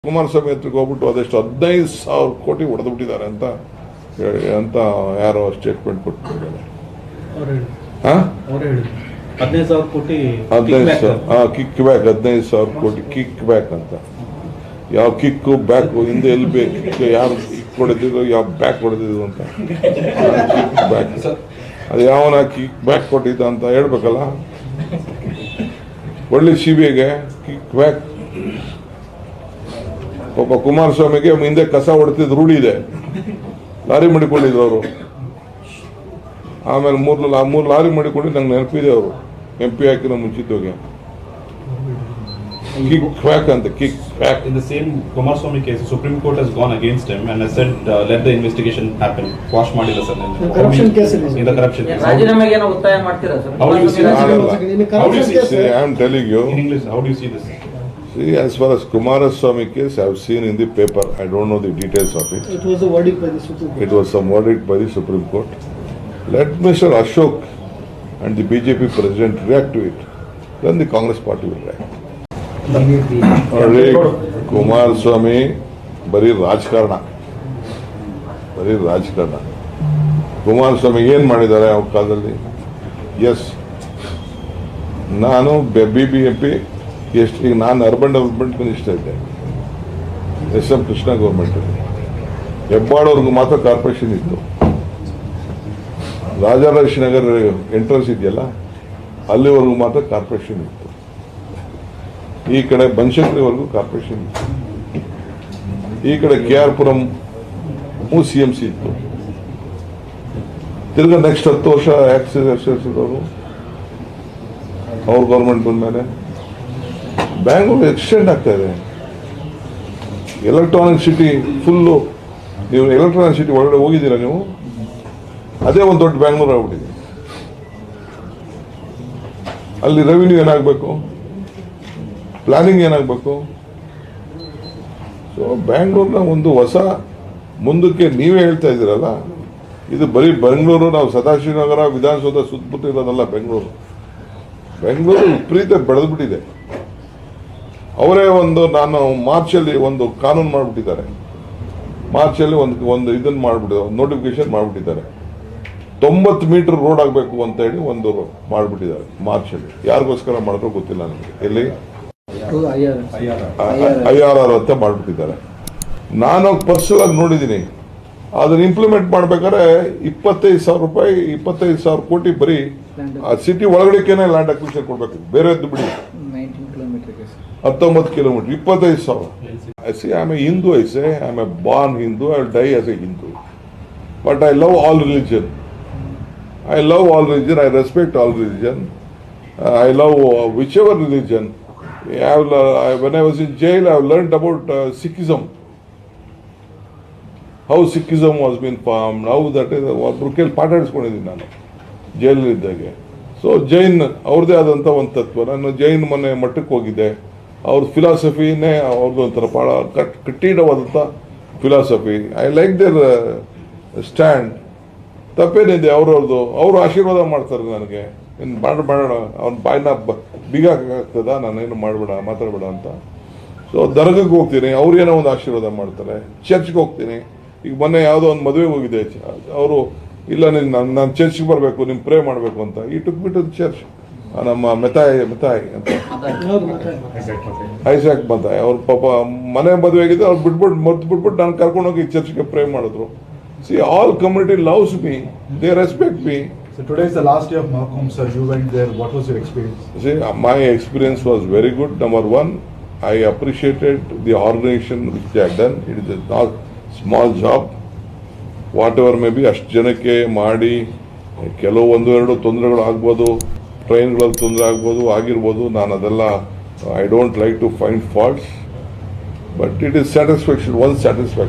ಕುಮಾರಸ್ವಾಮಿ ಹತ್ರಕ್ಕೆ ಹೋಗ್ಬಿಟ್ಟು ಅದೆಷ್ಟು 15,000 ಕೋಟಿ ಹೊಡೆದು ಬಿಟ್ಟಿದ್ದಾರೆ ಅಂತ ಯಾರೋ ಸ್ಟೇಟ್ಮೆಂಟ್ ಕೊಟ್ಟಿದ್ದಾರೆ. 15,000 ಕೋಟಿ ಕಿಕ್ ಬ್ಯಾಕ್, 15,000 ಕೋಟಿ ಕಿಕ್ ಬ್ಯಾಕ್ ಅಂತ. ಯಾವ ಕಿಕ್ಕು ಬ್ಯಾಕು ಹಿಂದೆ ಎಲ್ಲಿ ಬೇಕು, ಕಿಕ್ ಯಾರು ಕಿಕ್ ಹೊಡೆದಿದ್ರು, ಯಾವ ಬ್ಯಾಕ್ ಹೊಡೆದಿದ್ರು ಅಂತ. ಕಿಕ್ ಬ್ಯಾಕ್ ಅದು ಯಾವನ ಕಿಕ್ ಬ್ಯಾಕ್ ಕೊಟ್ಟಿದ್ದ ಅಂತ ಹೇಳ್ಬೇಕಲ್ಲ. ಒಳ್ಳೆ CBIಗೆ ಕಿಕ್ ಬ್ಯಾಕ್. ಪಾಪ ಕುಮಾರಸ್ವಾಮಿಗೆ ಹಿಂದೆ ಕಸ ಹೊಡೆತಿದ್ ರೂಢಿ ಇದೆ, ಲಾರಿ ಮಾಡಿಕೊಂಡಿದ್ರು ಅವರು. ಆಮೇಲೆ ಮೂರು ಲಾರಿ ಮಾಡಿಕೊಂಡು ನಂಗೆ ನೆನಪಿದೆ ಅವರು MP ಹಾಕಿರೋ ಮುಂಚಿತವಾಗಿ. Kick back and the kick back. In the same Kumaraswamy case, Supreme Court has gone against him and has said let the investigation happen. Quash madila sir. Corruption case in the corruption case. ರಾಜೀನಾಮೆಗೆ ಏನೋ ಒತ್ತಾಯ ಮಾಡ್ತೀರಾ sir? How do you see this? I am telling you. In English, how do you see this? See, as far as Kumaraswamy case, I have seen in the paper. I don't know the details of it. It was a verdict by the Supreme Court. It was some verdict by the Supreme Court. Let Mr. Ashok and the BJP president react to it. Then the Congress party will react. Kumaraswamy ಬರೀ ರಾಜಕಾರಣ. ಕುಮಾರಸ್ವಾಮಿ ಏನ್ ಮಾಡಿದ್ದಾರೆ ಅವ್ರ ಕಾಲದಲ್ಲಿ? S, ನಾನು BBMP ಈಗ ನಾನು urban development minister ಇದ್ದೆ, SM ಕೃಷ್ಣ ಗೌರ್ಮೆಂಟ್. ಹೆಬ್ಬಾಳವ್ರಿಗೂ ಮಾತ್ರ ಕಾರ್ಪೊರೇಷನ್ ಇತ್ತು. ರಾಜಾರಾಜನಗರ ಎಂಟ್ರೆನ್ಸ್ ಇದೆಯಲ್ಲ, ಅಲ್ಲಿವರೆಗೂ ಮಾತ್ರ ಕಾರ್ಪೊರೇಷನ್ ಇತ್ತು. ಈ ಕಡೆ ಬನಶಂಕರಿವರೆಗೂ ಕಾರ್ಪೊರೇಷನ್ ಇತ್ತು. ಈ ಕಡೆ KR ಪುರಂ CMC ಇತ್ತು. ತಿರ್ಗಾ ನೆಕ್ಸ್ಟ್ 10 ವರ್ಷ ಅವರು ಅವ್ರ ಗೌರ್ಮೆಂಟ್ ಬಂದ್ಮೇಲೆ ಬ್ಯಾಂಗ್ಳೂರು ಎಕ್ಸ್ಟೆಂಡ್ ಆಗ್ತಾ ಇದೆ. Electronic city full. ನೀವು ಎಲೆಕ್ಟ್ರಾನಿಕ್ ಸಿಟಿ ಒಳಗಡೆ ಹೋಗಿದ್ದೀರಾ ನೀವು? ಅದೇ ಒಂದು ದೊಡ್ಡ ಬ್ಯಾಂಗ್ಳೂರು ಆಗ್ಬಿಟ್ಟಿದೆ. ಅಲ್ಲಿ ರೆವಿನ್ಯೂ ಏನಾಗಬೇಕು, ಪ್ಲಾನಿಂಗ್ ಏನಾಗಬೇಕು. ಸೊ ಬ್ಯಾಂಗ್ಳೂರ್ನ ಒಂದು ಹೊಸ ಮುಂದಕ್ಕೆ ನೀವೇ ಹೇಳ್ತಾ ಇದ್ದೀರಲ್ಲ, ಇದು ಬರೀ ಬೆಂಗಳೂರು, ನಾವು ಸದಾಶಿವನಗರ ವಿಧಾನಸೌಧ ಸುತ್ತಮುತ್ತ ಇರೋದಲ್ಲ. ಬೆಂಗಳೂರು ವಿಪರೀತ ಬೆಳೆದ್ಬಿಟ್ಟಿದೆ. ಅವರೇ ನಾನು ಮಾರ್ಚಲ್ಲಿ ಒಂದು ಕಾನೂನು ಮಾಡಿಬಿಟ್ಟಿದ್ದಾರೆ. ಮಾರ್ಚಲ್ಲಿ ಒಂದು ಇದನ್ನು ಮಾಡಿಬಿಟ್ಟಿದ್ದಾರೆ, ನೋಟಿಫಿಕೇಶನ್ ಮಾಡಿಬಿಟ್ಟಿದ್ದಾರೆ. 90 ಮೀಟರ್ ರೋಡ್ ಆಗಬೇಕು ಅಂತ ಹೇಳಿ ಒಂದು ಮಾಡಿಬಿಟ್ಟಿದ್ದಾರೆ ಮಾರ್ಚಲ್ಲಿ. ಯಾರಿಗೋಸ್ಕರ ಮಾಡಿದ್ರು ಗೊತ್ತಿಲ್ಲ ನನಗೆ. ಎಲ್ಲಿ IRR ಅಂತ ಮಾಡಿಬಿಟ್ಟಿದ್ದಾರೆ. ನಾನು ಪರ್ಸನಲ್ ಆಗಿ ನೋಡಿದ್ದೀನಿ. ಅದನ್ನ ಇಂಪ್ಲಿಮೆಂಟ್ ಮಾಡ್ಬೇಕಾದ್ರೆ 25,000 ಕೋಟಿ ಬರೀ ಆ ಸಿಟಿ ಒಳಗಡೆಕೇನೆ ಲ್ಯಾಂಡ್ ಅಕ್ವಿಷನ್ ಕೊಡ್ಬೇಕು. ಬೇರೆದ್ದು ಬಿಡಿ, 19 kilometre 25,000. I am A Hindu. I am A Born Hindu. I will die as A Hindu. But I love all religion. I respect all religion. I love whichever religion. When I was in jail, I have learned about Sikhism. How Sikhism was being formed. How that is ಒಬ್ರು ಕೇಳಿ ಪಾಠ ಹೇಳಿಸ್ಕೊಂಡಿದ್ದೀನಿ ನಾನು ಜೈಲಲ್ಲಿದ್ದಾಗೆ. So Jain ಅವ್ರದ್ದೇ ಆದಂಥ ಒಂದು ತತ್ವ. ನಾನು ಜೈನ್ ಮೊನ್ನೆ ಮಠಕ್ಕೆ ಹೋಗಿದ್ದೆ. ಅವ್ರ ಫಿಲಾಸಫಿನೇ ಅವ್ರದ್ದು ಒಂಥರ ಭಾಳ ಕಠಿಣವಾದಂಥ philosophy. I like their stand. ತಪ್ಪೇನಿದೆ ಅವ್ರವ್ರದ್ದು. ಅವರು ಆಶೀರ್ವಾದ ಮಾಡ್ತಾರೆ ನನಗೆ. ಇನ್ನು ಮಾಡೋಣ ಅವ್ನ ಬಾಯಿನ ಬಿಗಾಗ್ತದ, ನಾನೇನು ಮಾತಾಡಬೇಡ ಅಂತ. ಸೊ ದರ್ಗಕ್ಕೆ ಹೋಗ್ತೀನಿ, ಅವ್ರೇನೋ ಒಂದು ಆಶೀರ್ವಾದ ಮಾಡ್ತಾರೆ. ಚರ್ಚ್ಗೆ ಹೋಗ್ತೀನಿ. ಈಗ ಮೊನ್ನೆ ಯಾವುದೋ ಒಂದು ಮದುವೆಗೆ ಹೋಗಿದೆ. ಅವರು ಇಲ್ಲ, ನಾನು ಚರ್ಚ್ಗೆ ಬರಬೇಕು, ನಿಮ್ಮ ಪ್ರೇ ಮಾಡಬೇಕು ಅಂತ. ಈ ಟುಕ್ ಬಿಟ್ಟು ಚರ್ಚ್ ನಮ್ಮ ಮೆತಾಯ್ ಅಂತ ಐಸಾಕ್ ಮತಾಯ್ ಅವ್ರ ಪಾಪ ಮನೆ ಮದುವೆ ಆಗಿದೆ. ಅವ್ರು ಬಿಟ್ಬಿಟ್ಟು ನಾನು ಕರ್ಕೊಂಡೋಗಿ ಚರ್ಚ್ಗೆ ಪ್ರೇ ಮಾಡಿದ್ರು. See, all community loves me. They respect me. So today is the last day of Mahakum, sir. You went there. What was your experience? See, my experience was very good. Number one, I appreciated the organization which they have done. It is not small job. Whatever may be, ಅಷ್ಟು ಜನಕ್ಕೆ ಮಾಡಿ ಕೆಲವು 1-2 ತೊಂದರೆಗಳು ಆಗ್ಬೋದು, ಟ್ರೈನ್ಗಳಲ್ಲಿ ತೊಂದರೆ ಆಗ್ಬೋದು, ಆಗಿರ್ಬೋದು. ನಾನು ಅದೆಲ್ಲ I don't like to find faults, but it is satisfaction, one satisfaction.